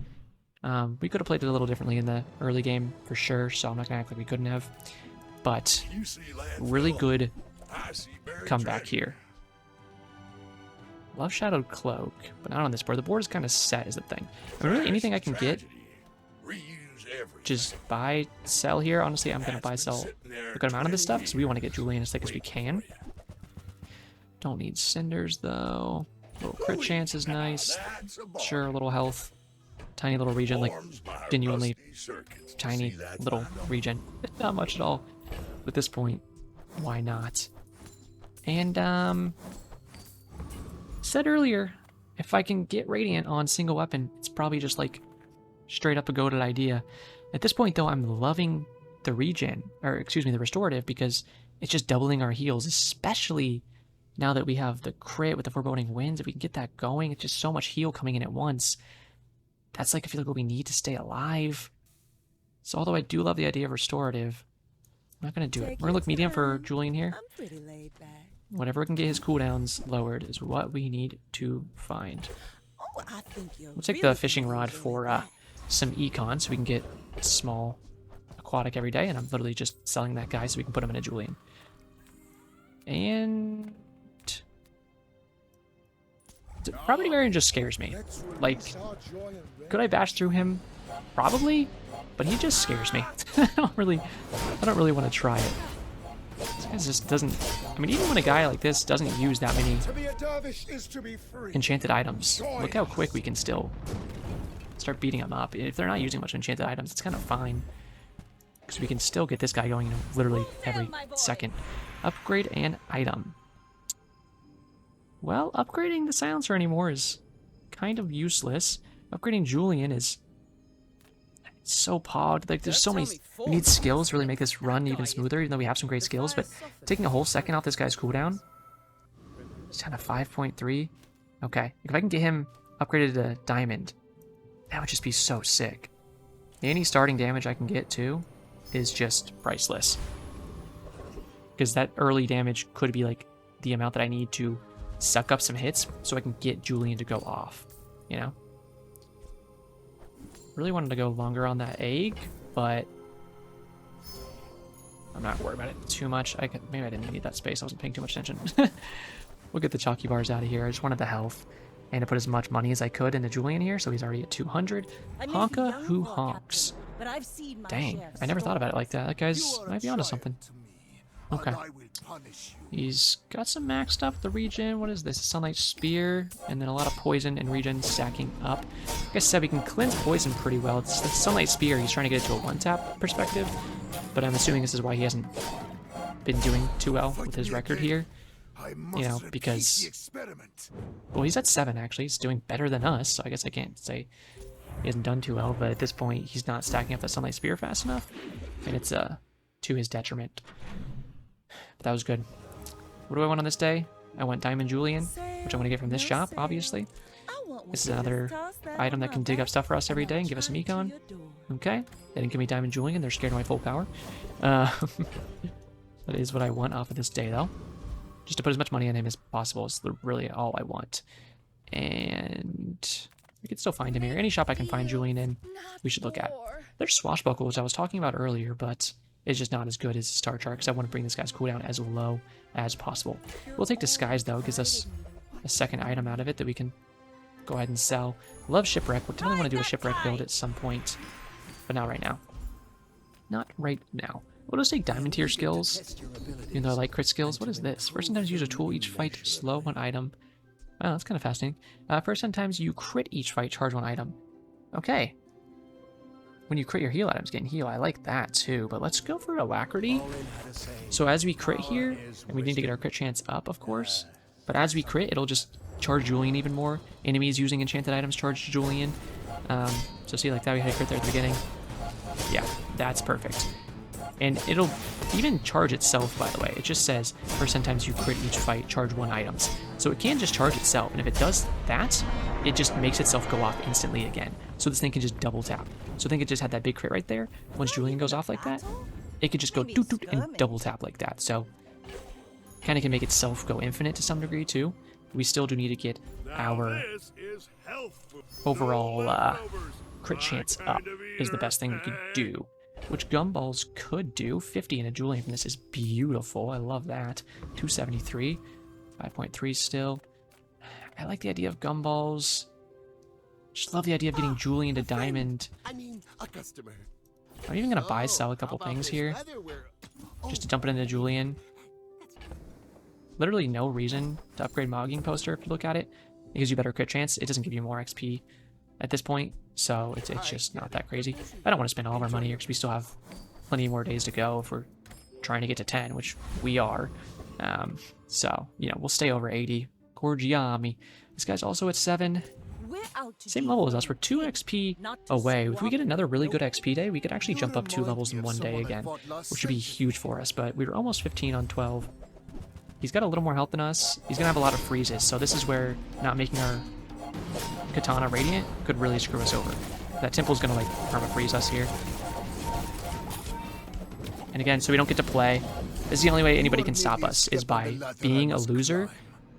We could have played it a little differently in the early game, for sure. So I'm not going to act like we couldn't have. But really good comeback here. Love Shadowed Cloak, but not on this board. The board is kind of set is the thing. I mean, really anything I can get, just buy, sell here. Honestly, I'm going to buy, sell a good amount of this stuff because we want to get Julian as thick as we can. Don't need Cinders, though. A little crit chance is nice. Sure, a little health. Tiny little regen, like genuinely tiny little regen. Not much at all. At this point, why not? And said earlier, if I can get Radiant on single weapon, it's probably just like straight up a goated idea. At this point, though, I'm loving the regen, or excuse me, the restorative, because it's just doubling our heals, especially now that we have the crit with the foreboding winds. If we can get that going, it's just so much heal coming in at once. That's like, I feel like what we need to stay alive. So although I do love the idea of restorative, I'm not going to do it. We're going to look medium for Julian here. I'm pretty laid back. Whatever can get his cooldowns lowered is what we need to find. Oh, I think you're We'll take really the fishing rod doing for that. some econ so we can get a small aquatic every day, and I'm literally just selling that guy so we can put him in a Julian. And Property Variant just scares me. Like, could I bash through him? Probably, but he just scares me. I don't really want to try it. This guy just doesn't. I mean, even when a guy like this doesn't use that many enchanted items, look how quick we can still start beating him up. If they're not using much enchanted items, it's kind of fine, because we can still get this guy going literally every second. Upgrade an item. Well, upgrading the silencer anymore is kind of useless. Upgrading Julian is so pogged. Like, there's so many. We need skills to really make this run even smoother, even though we have some great skills. But taking a whole second off this guy's cooldown, it's kind of 5.3. Okay, if I can get him upgraded to diamond, that would just be so sick. Any starting damage I can get too is just priceless, because that early damage could be like the amount that I need to suck up some hits so I can get Julian to go off, you know? Really wanted to go longer on that egg, but I'm not worried about it too much. Maybe I didn't need that space. I wasn't paying too much attention. We'll get the chalky bars out of here. I just wanted the health and to put as much money as I could into Julian here, so he's already at 200. Honka who honks. But I've seen my Dang, share I never thought about it stolen. like that. That guy's might be onto something. Okay. I will punish you. He's got some maxed up the regen. What is this? A Sunlight Spear, and then a lot of poison and regen stacking up. Like I said, we can cleanse poison pretty well. It's the Sunlight Spear. He's trying to get it to a one-tap perspective, but I'm assuming this is why he hasn't been doing too well with his record here. I You know, must repeat because the experiment. well, he's at 7 actually. He's doing better than us, so I guess I can't say he hasn't done too well. But at this point, he's not stacking up that Sunlight Spear fast enough, and it's to his detriment. But that was good. What do I want on this day? I want Diamond Julian, which I'm going to get from this shop, obviously. This is another item that can dig up stuff for us every day and give us some econ. Okay. They didn't give me Diamond Julian. They're scared of my full power. That is what I want off of this day, though. Just to put as much money on him as possible is really all I want. And we can still find him here. Any shop I can find Julian in, we should look at. There's Swashbuckle, which I was talking about earlier, but it's just not as good as Star Chart, because I want to bring this guy's cooldown as low as possible. We'll take Disguise, though. It gives us a second item out of it that we can go ahead and sell. Love Shipwreck. We'll definitely want to do a Shipwreck build at some point, but not right now. Not right now. We'll just take Diamond tier skills, even though I like crit skills. What is this? First 10 times you use a tool each fight to slow one item. Oh, that's kind of fascinating. First 10 times you crit each fight, charge one item. Okay. When you crit your heal items, getting heal. I like that too, but let's go for Alacrity. So as we crit here, and we need to get our crit chance up, of course, but as we crit, it'll just charge Julian even more. Enemies using enchanted items charge Julian. So see, like that, we had a crit there at the beginning. Yeah, that's perfect. And it'll even charge itself, by the way. It just says, first 10 times you crit each fight, charge one items. So it can just charge itself, and if it does that, it just makes itself go off instantly again. So this thing can just double tap. So I think it just had that big crit right there. Once Julian goes off like that, it could just go doot doot and double tap like that. So kind of can make itself go infinite to some degree too. We still do need to get our This is health food. overall crit chance up is the best thing we could do. Which Gumballs could do. 50 in a Julian from this is beautiful. I love that. 273. 5.3 still. I like the idea of Gumballs. Just love the idea of getting Julian to Diamond. I mean, a customer. I'm even going to buy sell a couple things here. Just to dump it into Julian. Literally no reason to upgrade Mogging Poster if you look at it. It gives you better crit chance. It doesn't give you more XP at this point. So it's just not that crazy. I don't want to spend all of our money here because we still have plenty more days to go if we're trying to get to 10, which we are. So, you know, we'll stay over 80. Gorgiami. This guy's also at 7. We're out to Same do level for as us. We're 2 the XP not to away. If we swap get another really good no XP day, we could actually You jump up 2 remind levels me in of one day someone I again, fought last which would be century. huge for us, but we were almost 15 on 12. He's got a little more health than us. He's going to have a lot of freezes, so this is where not making our katana radiant could really screw us over. That temple's going to, like, perma-freeze us here. And again, so we don't get to play. This is the only way anybody can stop us, is by being a loser,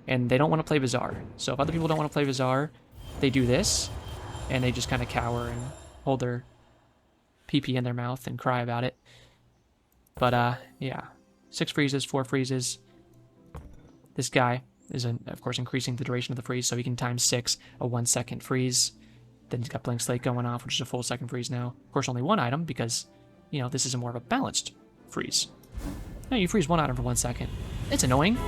and they don't want to play Bazaar. So if other people don't want to play Bazaar, they do this, and they just kind of cower and hold their pee-pee in their mouth and cry about it. But, yeah. 6 freezes, 4 freezes. This guy is, of course, increasing the duration of the freeze, so he can times 6 a 1 second freeze. Then he's got Blank Slate going off, which is a full second freeze now. Of course, only 1 item, because, you know, this is a more of a balanced freeze. Now you freeze 1 item for 1 second. It's annoying,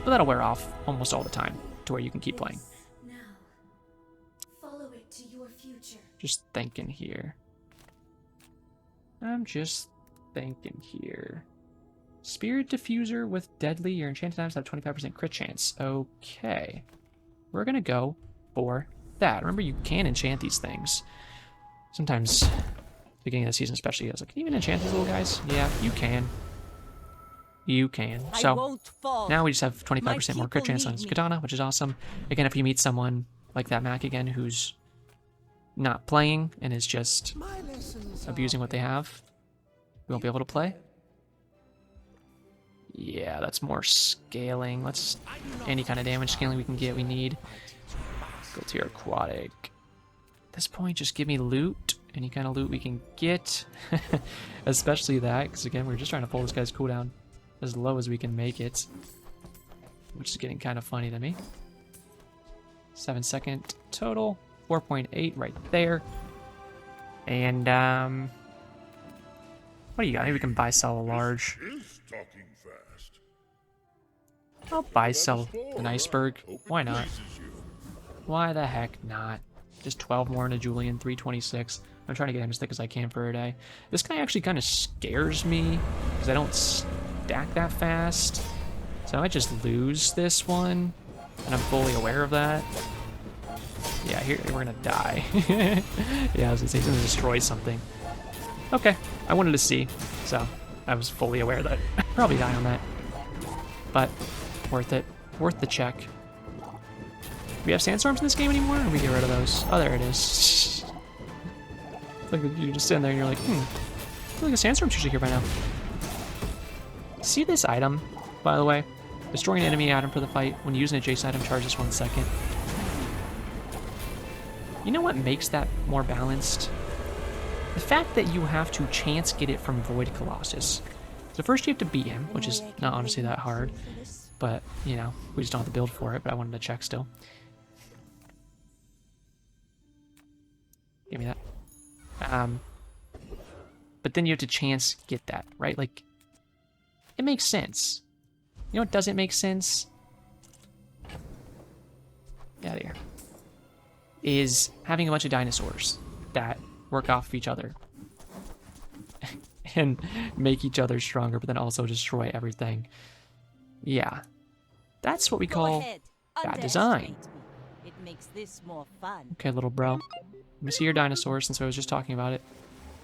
but that'll wear off almost all the time, to where you can keep playing. Now, follow it to your future. Just thinking here. I'm just thinking here. Spirit Diffuser with Deadly. Your enchanted items have 25% crit chance. Okay. We're gonna go for that. Remember, you can enchant these things. Sometimes, beginning of the season especially, I was like, can you even enchant these little guys? Yeah, you can. You can. I So, won't fall. now we just have 25% more crit people chance on need his me. katana, which is awesome. Again, if you meet someone like that Mac again who's not playing and is just My lessons abusing what they have, we won't be able to play. Yeah, that's more scaling. Let's any kind of damage scaling we can get, we need. Go to your aquatic. At this point, just give me loot. Any kind of loot we can get. Especially that, because again, we're just trying to pull this guy's cooldown as low as we can make it. Which is getting kind of funny to me. 7 second total. 4.8 right there. And, what do you got? Maybe we can buy, sell a large. Is talking fast. I'll buy, sell an iceberg. Why not? Pleases you. Why the heck not? Just 12 more into Julian, 326. I'm trying to get him as thick as I can for a day. This guy actually kind of scares me because I don't stack that fast. So I might just lose this one, and I'm fully aware of that. Yeah, here we're gonna die. Yeah, I was gonna say he's gonna destroy something. Okay, I wanted to see, so I was fully aware that I'd probably die on that. But worth it. Worth the check. Do we have sandstorms in this game anymore? Or do we get rid of those? Oh, there it is. Like you're just sitting there and you're like, I feel like a sandstorm's usually here by now. See this item, by the way? Destroy an enemy item for the fight. When you use an adjacent item, charges 1 second. You know what makes that more balanced? The fact that you have to chance get it from Void Colossus. So first you have to beat him, which is not honestly that hard. But, you know, we just don't have to build for it, but I wanted to check still. Give me that. But then you have to chance get that, right? Like, it makes sense. You know what doesn't make sense? Get out of here. Is having a bunch of dinosaurs that work off of each other. And make each other stronger, but then also destroy everything. Yeah. That's what we Go call ahead. bad design. Underestimate me. It makes this more fun. Okay, little bro. Let me see your dinosaur since I was just talking about it.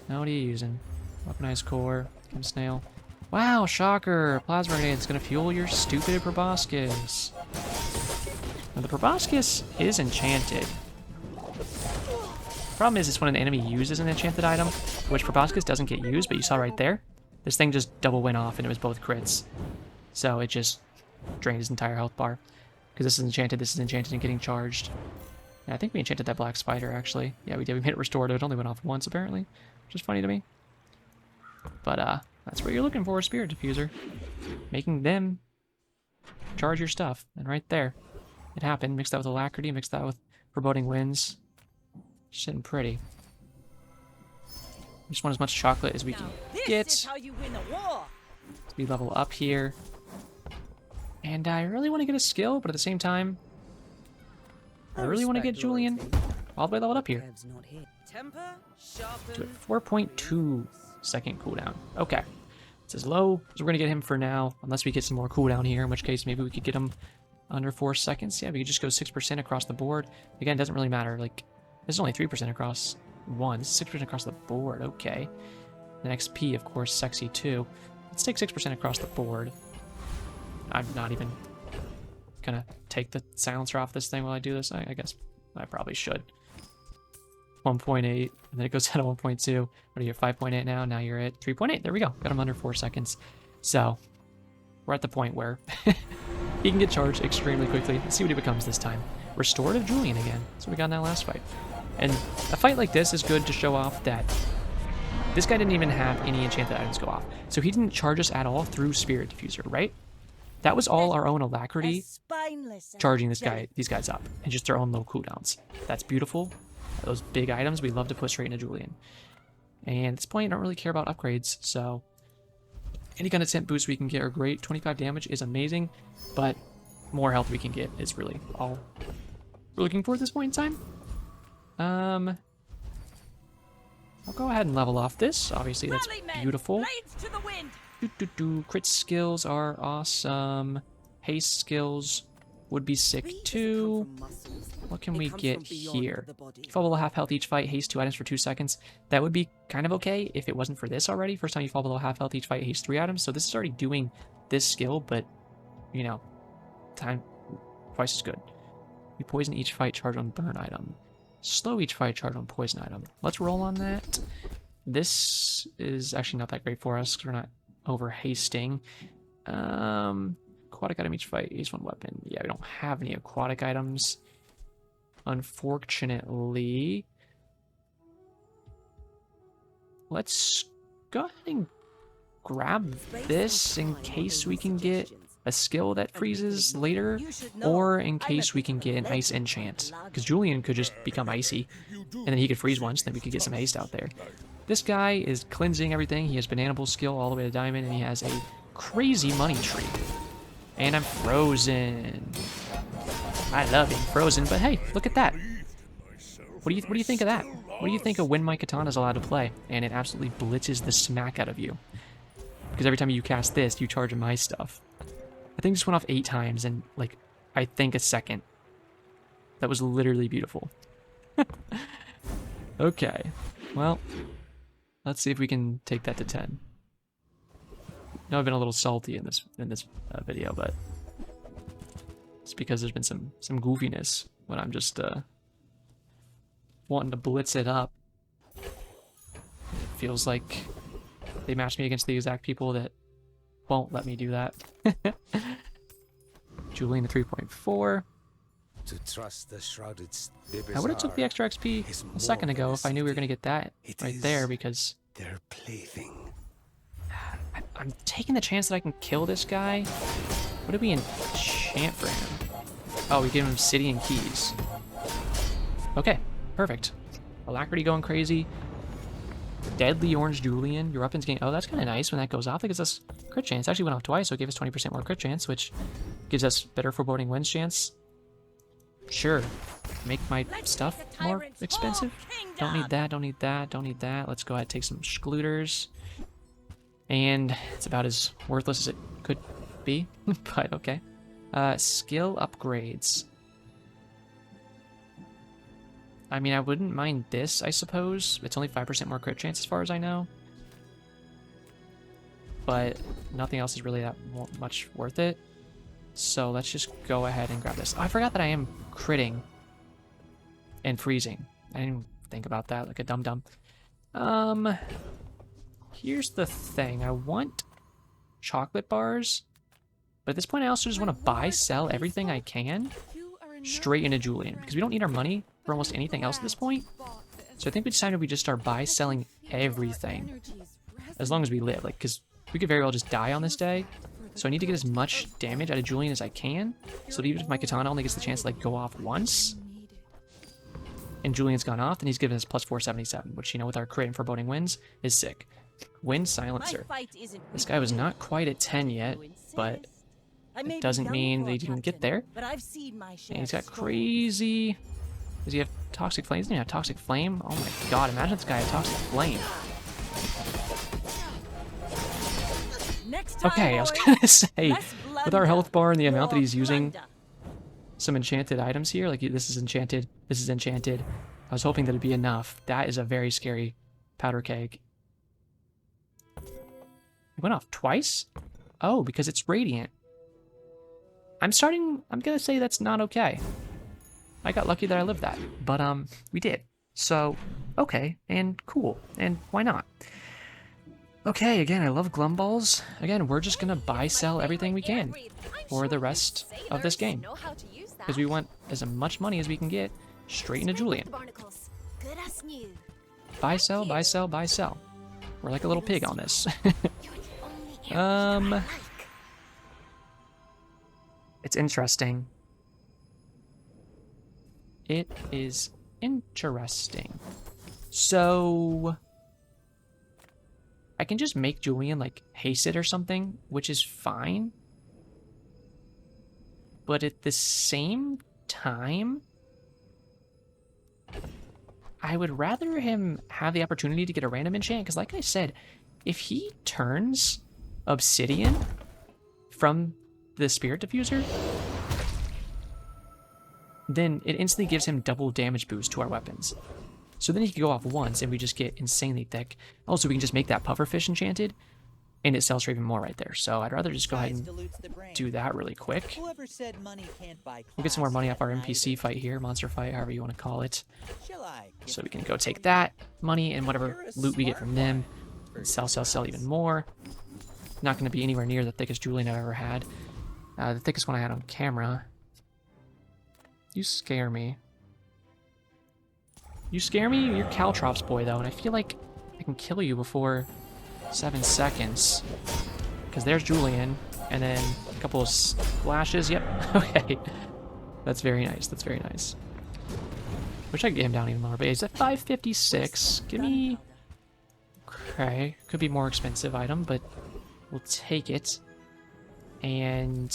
Now what are you using? Weaponized core, Kim Snail. Wow, shocker! Plasma grenade is gonna fuel your stupid proboscis. Now the proboscis is enchanted. Problem is, it's when an enemy uses an enchanted item, which proboscis doesn't get used, but you saw right there, this thing just double went off and it was both crits. So it just drained his entire health bar. Because this is enchanted and getting charged. And I think we enchanted that black spider, actually. Yeah, we did. We made it restorative. It only went off once, apparently. Which is funny to me. But, that's what you're looking for, Spirit Diffuser. Making them charge your stuff. And right there, it happened. Mix that with Alacrity, mix that with Foreboding Winds. Sitting pretty. We just want as much chocolate as we can This get. is how you win a war. We level up here. And I really want to get a skill, but at the same time, I really want to get Julian all the way leveled up here. Temper To sharpens. a 4.2 second cooldown. Okay. It's as low as we're going to get him for now, unless we get some more cooldown here, in which case maybe we could get him Under 4 seconds. Yeah, we could just go 6% across the board. Again, it doesn't really matter. Like, this is only 3% across one. This is 6% across the board. Okay. The XP, of course, sexy too. Let's take 6% across the board. I'm not even gonna take the silencer off this thing while I do this. I guess I probably should. 1.8, and then it goes down to 1.2. What are you at 5.8 now? Now you're at 3.8. There we go. Got him under 4 seconds. So, we're at the point where he can get charged extremely quickly. Let's see what he becomes this time. Restorative Julian again. That's what we got in that last fight. And a fight like this is good to show off that this guy didn't even have any enchanted items go off. So he didn't charge us at all through Spirit Diffuser, right? That was all our own alacrity charging these guys up, and just their own low cooldowns. That's beautiful. Those big items we love to put straight into Julian. And at this point, I don't really care about upgrades, so any kind of temp boost we can get are great. 25 damage is amazing, but more health we can get is really all we're looking for at this point in time. I'll go ahead and level off this. Obviously, that's beautiful. Crit skills are awesome. Haste skills would be sick too. What can we get here? You fall below half health each fight, haste 2 items for 2 seconds. That would be kind of okay if it wasn't for this already. First time you fall below half health each fight, haste 3 items. So this is already doing this skill, but, you know, time twice as good. You poison each fight, charge on burn item. Slow each fight, charge on poison item. Let's roll on that. This is actually not that great for us because we're not over hasting. Aquatic item each fight, haste 1 weapon. Yeah, we don't have any aquatic items, unfortunately. Let's go ahead and grab this in case we can get a skill that freezes later, or in case we can get an ice enchant, because Julian could just become icy and then he could freeze once, then we could get some haste out there. This guy is cleansing everything. He has bananable skill all the way to diamond, and he has a crazy money tree. And I'm frozen. I love being frozen, but hey, look at that. What do you think of that? What do you think of when my katana is allowed to play and it absolutely blitzes the smack out of you? Because every time you cast this, you charge my stuff. I think this went off 8 times in, like, I think a second. That was literally beautiful. Okay, well, let's see if we can take that to 10. I know I've been a little salty in this video, but it's because there's been some goofiness when I'm just wanting to blitz it up. It feels like they match me against the exact people that won't let me do that. Julian at 3.4. To trust the shrouded I would have took the extra XP a second ago if I knew we were going to get that right there, because their plaything. I'm taking the chance that I can kill this guy. What did we enchant for him? Oh, we gave him Obsidian Keys. Okay, perfect. Alacrity going crazy. Deadly Orange Julian. Your weapons gain... Oh, that's kind of nice when that goes off. That gives us crit chance. It actually went off twice, so it gave us 20% more crit chance, which gives us better foreboding wins chance. Sure. Make my stuff more expensive. Don't need that, don't need that, don't need that. Let's go ahead and take some Excluders. And it's about as worthless as it could be, but okay. Skill upgrades. I mean, I wouldn't mind this, I suppose. It's only 5% more crit chance as far as I know. But nothing else is really that much worth it. So let's just go ahead and grab this. Oh, I forgot that I am critting and freezing. I didn't think about that like a dum-dum. Here's the thing. I want chocolate bars, but at this point I also just want to buy, sell everything I can straight into Julian, because we don't need our money for almost anything else at this point. So I think we decided we just start buy, selling everything as long as we live, like, because we could very well just die on this day. So I need to get as much damage out of Julian as I can, so that even if my katana only gets the chance to, like, go off once, and Julian's gone off, then he's given us plus 477, which, you know, with our crit and foreboding wins, is sick. Wind Silencer. This guy was not quite at 10 yet, but it doesn't mean they didn't get there. And he's got crazy... Does he have Toxic Flame? Doesn't he have Toxic Flame? Oh my god, imagine this guy had Toxic Flame. Okay, I was gonna say, with our health bar and the amount that he's using, some enchanted items here. Like, this is enchanted. This is enchanted. I was hoping that it'd be enough. That is a very scary powder keg. It went off twice? Oh, because it's radiant. I'm gonna say that's not okay. I got lucky that I lived that. But, we did. So, okay, and cool. And why not? Okay, again, I love glumballs. Again, we're just gonna buy, sell everything we can for the rest of this game. Because we want as much money as we can get straight into Julian. Buy, sell, buy, sell, buy, sell. We're like a little pig on this. It's interesting. It is interesting. So I can just make Julian like haste it or something, which is fine. But at the same time, I would rather him have the opportunity to get a random enchant, because like I said, if he turns Obsidian from the Spirit Diffuser, then it instantly gives him double damage boost to our weapons. So then he can go off once and we just get insanely thick. Also, we can just make that pufferfish enchanted and it sells for even more right there. So I'd rather just go ahead and do that really quick. We'll get some more money off our NPC fight here, monster fight, however you want to call it. So we can go take that money and whatever loot we get from them and sell even more. Not going to be anywhere near the thickest Julian I've ever had. The thickest one I had on camera. You scare me. You scare me? You're Caltrops boy though, and I feel like I can kill you before 7 seconds. Because there's Julian, and then a couple of splashes. Yep, okay. That's very nice, that's very nice. Wish I could get him down even lower, but he's at 556. Give me... Okay, could be more expensive item, but we'll take it. And...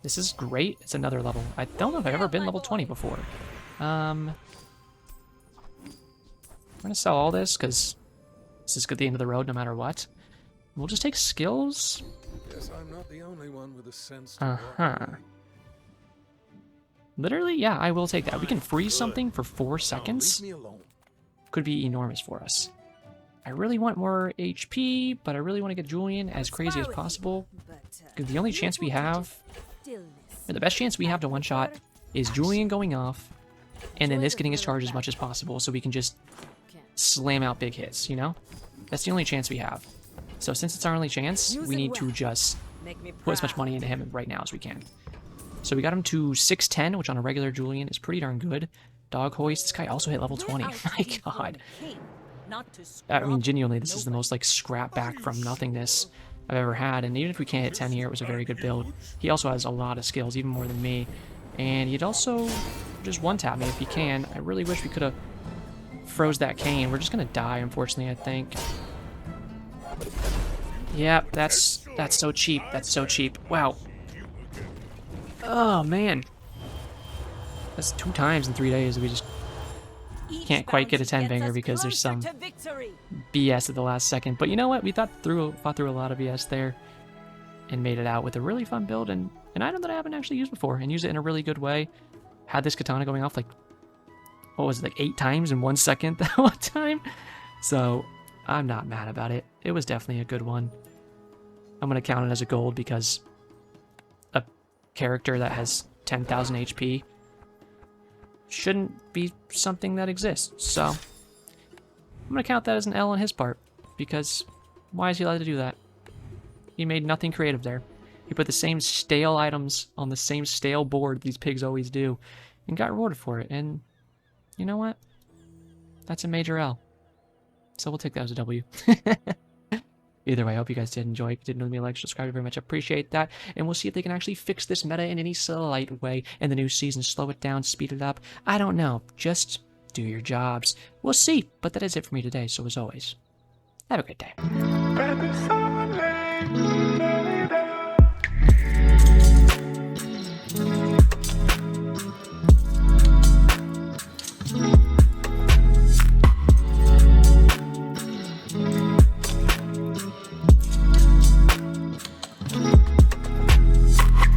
this is great. It's another level. I don't know if I've ever been level 20 before. I'm gonna sell all this because this is at the end of the road no matter what. We'll just take skills. Guess I'm not the only one with a sense. Literally, yeah, I will take that. We can freeze something for 4 seconds. Leave me alone. Could be enormous for us. I really want more HP, but I really want to get Julian as crazy as possible. Because the only chance we have, or the best chance we have to one-shot, is Julian going off, and then this getting his charge as much as possible, so we can just slam out big hits, you know? That's the only chance we have. So since it's our only chance, we need to just put as much money into him right now as we can. So we got him to 610, which on a regular Julian is pretty darn good. Dog hoist. This guy also hit level 20. My god. I mean, genuinely, this is the most like scrap back from nothingness I've ever had. And even if we can't hit 10 here, it was a very good build. He also has a lot of skills, even more than me. And he'd also just one-tap me if he can. I really wish we could have froze that cane. We're just gonna die, unfortunately, I think. Yep, that's so cheap. That's so cheap. Wow. Oh, man. That's 2 times in 3 days. We just can't quite get a 10-banger because there's some BS at the last second. But you know what? We fought through a lot of BS there and made it out with a really fun build and an item that I haven't actually used before and used it in a really good way. Had this katana going off like, what was it, like 8 times in 1 second that one time? So I'm not mad about it. It was definitely a good one. I'm going to count it as a gold because a character that has 10,000 HP shouldn't be something that exists. So I'm going to count that as an L on his part because why is he allowed to do that? He made nothing creative there. He put the same stale items on the same stale board these pigs always do and got rewarded for it. And you know what? That's a major L. So we'll take that as a W. Either way, I hope you guys did enjoy. If you did, leave me a like, subscribe, very much appreciate that. And we'll see if they can actually fix this meta in any slight way in the new season. Slow it down, speed it up. I don't know. Just do your jobs. We'll see. But that is it for me today. So as always, have a good day.